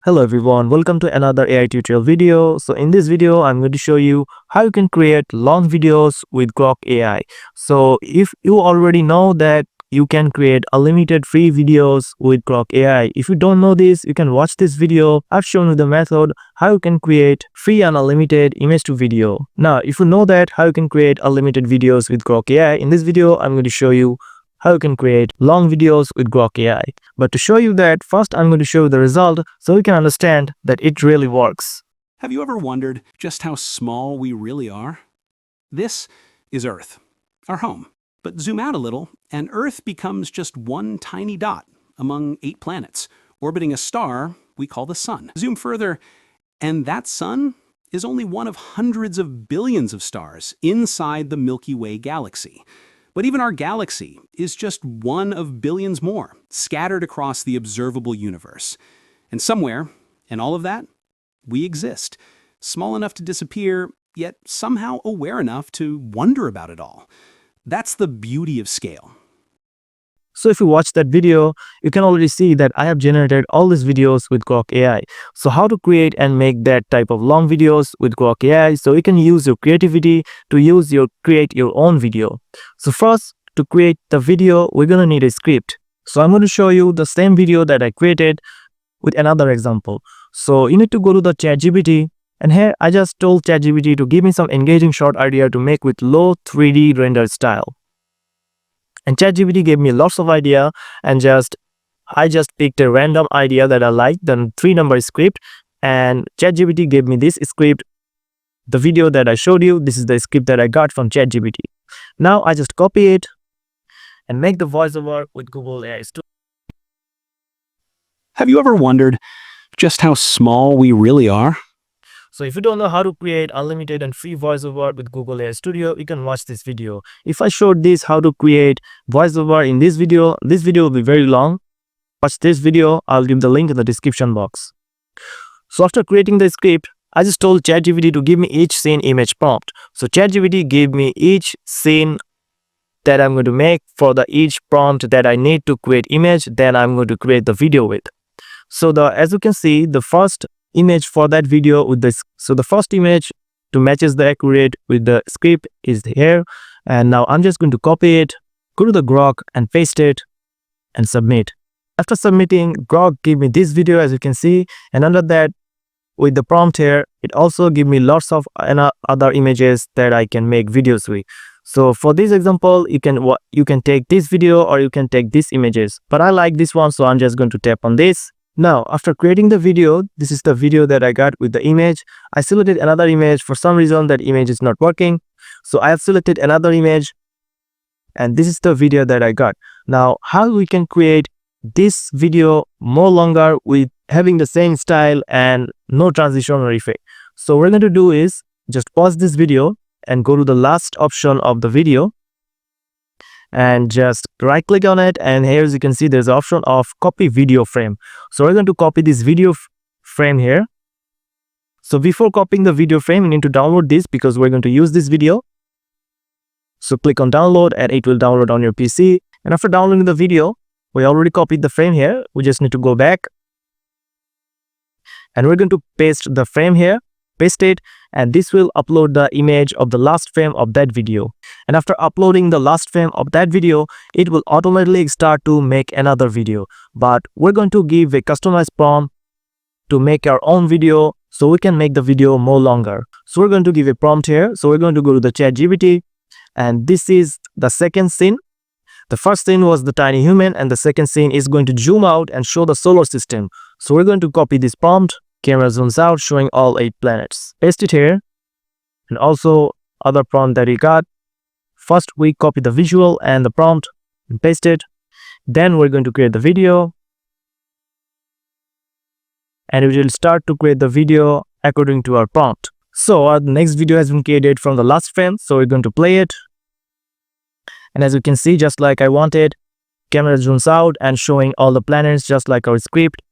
Hello everyone, welcome to another AI tutorial video. So in this video, I'm going to show you how you can create long videos with Grok AI. So if you already know that you can create unlimited free videos with Grok AI. If you don't know this, you can watch this video. I've shown you the method how you can create free and unlimited image to video. Now, if you know that how you can create unlimited videos with Grok AI, in this video, I'm going to show you how you can create long videos with Grok AI. But to show you that, first I'm going to show you the result so you can understand that it really works. Have you ever wondered just how small we really are? This is Earth, our home. But zoom out a little, and Earth becomes just one tiny dot among 8 planets, orbiting a star we call the Sun. Zoom further, and that Sun is only one of hundreds of billions of stars inside the Milky Way galaxy. But even our galaxy is just one of billions more, scattered across the observable universe. And somewhere, in all of that, we exist, small enough to disappear, yet somehow aware enough to wonder about it all. That's the beauty of scale. So if you watch that video, you can already see that I have generated all these videos with Grok AI. So how to create and make that type of long videos with Grok AI so you can use your creativity to create your own video. So first, to create the video, we're going to need a script. So I'm going to show you the same video that I created with another example. So you need to go to the ChatGPT, and here I just told ChatGPT to give me some engaging short idea to make with low 3D render style. And ChatGPT gave me lots of idea, and I just picked a random idea that I liked, then 3-number script, and ChatGPT gave me this script. The video that I showed you, this is the script that I got from ChatGPT. Now I just copy it and make the voiceover with Google AI Studio. Have you ever wondered just how small we really are? So if you don't know how to create unlimited and free voiceover with Google AI Studio, you can watch this video. If I showed this how to create voiceover in this video will be very long. Watch this video, I'll give the link in the description box. So after creating the script, I just told ChatGPT to give me each scene image prompt. So ChatGPT gave me each scene that I'm going to make for the each prompt that I need to create image, then I'm going to create the video with. So as you can see, the first image for that video with this, so the first image to matches the accurate with the script is here, and now I'm just going to copy it, go to the Grok and paste it and submit. After submitting, Grok gave me this video, as you can see, and under that with the prompt here, it also give me lots of other images that I can make videos with. So for this example, you can take this video or you can take these images, but I like this one, so I'm just going to tap on this. Now, after creating the video, this is the video that I got with the image. I selected another image. For some reason, that image is not working. So I have selected another image, and this is the video that I got. Now, how we can create this video more longer with having the same style and no transition or effect. So what we're going to do is just pause this video and go to the last option of the video, and just right click on it, and here as you can see there's an option of copy video frame. So we're going to copy this video frame here. So before copying the video frame, you need to download this because we're going to use this video. So click on download and it will download on your PC. And after downloading the video, we already copied the frame here. We just need to go back and we're going to paste the frame here, paste it, and this will upload the image of the last frame of that video. And after uploading the last frame of that video, it will automatically start to make another video. But we're going to give a customized prompt to make our own video so we can make the video more longer. So we're going to give a prompt here. So we're going to go to the ChatGPT, and this is the second scene. The first scene was the tiny human, and the second scene is going to zoom out and show the solar system. So we're going to copy this prompt. Camera zooms out, showing all 8 planets. Paste it here, and also other prompt that we got. First, we copy the visual and the prompt and paste it. Then we're going to create the video, and we will start to create the video according to our prompt. So our next video has been created from the last frame. So we're going to play it, and as you can see, just like I wanted, camera zooms out and showing all the planets just like our script.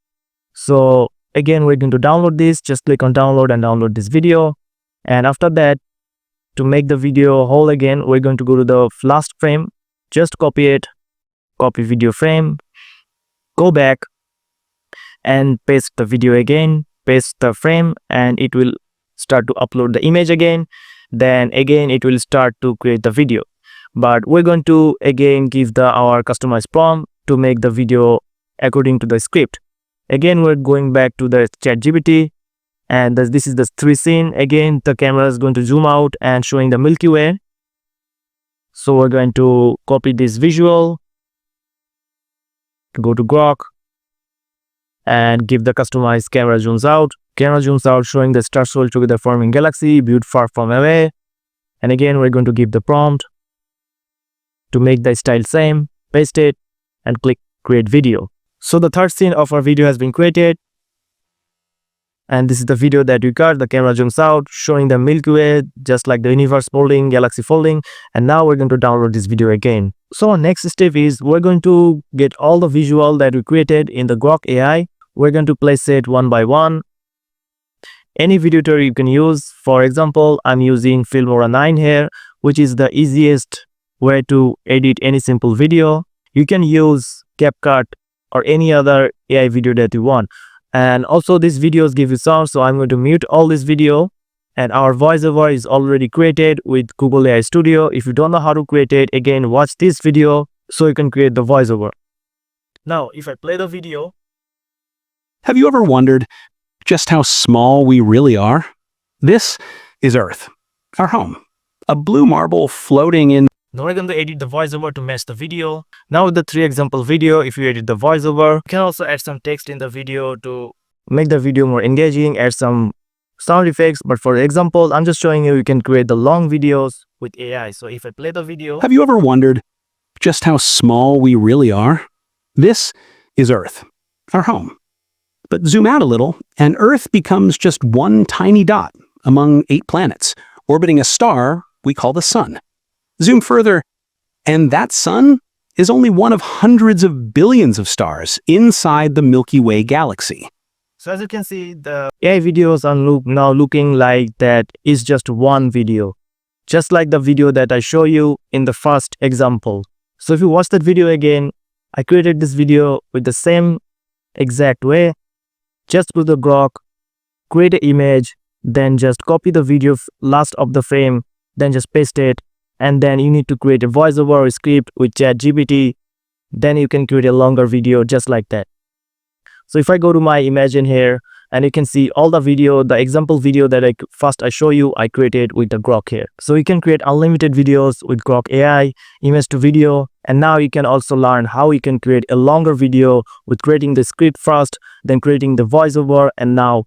So again, we're going to download this. Just click on download and download this video. And after that, to make the video whole again, we're going to go to the last frame. Just copy it, copy video frame, go back, and paste the video again, paste the frame, and it will start to upload the image again. Then again it will start to create the video. But we're going to again give our customized prompt to make the video according to the script. Again, we're going back to the ChatGPT, and this is the 3 scene. Again, the camera is going to zoom out and showing the Milky Way. So we're going to copy this visual, go to Grok, and give the customized camera zooms out. Camera zooms out, showing the stars all together forming galaxy, viewed far from away. And again, we're going to give the prompt to make the style same, paste it, and click create video. So the third scene of our video has been created. And this is the video that we got. The camera zooms out, showing the Milky Way, just like the universe folding, galaxy folding. And now we're going to download this video again. So our next step is we're going to get all the visual that we created in the Grok AI. We're going to place it one by one. Any video editor you can use. For example, I'm using Filmora 9 here, which is the easiest way to edit any simple video. You can use CapCut or any other AI video that you want. And also these videos give you sound, so I'm going to mute all this video. And our voiceover is already created with Google AI Studio. If you don't know how to create it, again, watch this video so you can create the voiceover. Now, if I play the video. Have you ever wondered just how small we really are? This is Earth, our home, a blue marble floating in. Now we're going to edit the voiceover to match the video. Now with the 3 example video, if you edit the voiceover, you can also add some text in the video to make the video more engaging, add some sound effects. But for example, I'm just showing you can create the long videos with AI. So if I play the video. Have you ever wondered just how small we really are? This is Earth, our home. But zoom out a little, and Earth becomes just one tiny dot among 8 planets, orbiting a star we call the Sun. Zoom further, and that sun is only one of hundreds of billions of stars inside the Milky Way galaxy. So as you can see, the AI videos are now looking like that is just one video, just like the video that I show you in the first example. So if you watch that video again, I created this video with the same exact way. Just put the Grok, create an image, then just copy the video last of the frame, then just paste it. And then you need to create a voiceover or script with ChatGPT. Then you can create a longer video just like that. So if I go to my Imagine here, and you can see all the video, the example video that I show you, I created with the Grok here. So you can create unlimited videos with Grok AI, image to video. And now you can also learn how you can create a longer video with creating the script first, then creating the voiceover, and now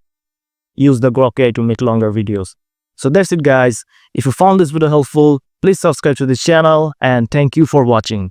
use the Grok AI to make longer videos. So that's it, guys. If you found this video helpful, please subscribe to this channel, and thank you for watching.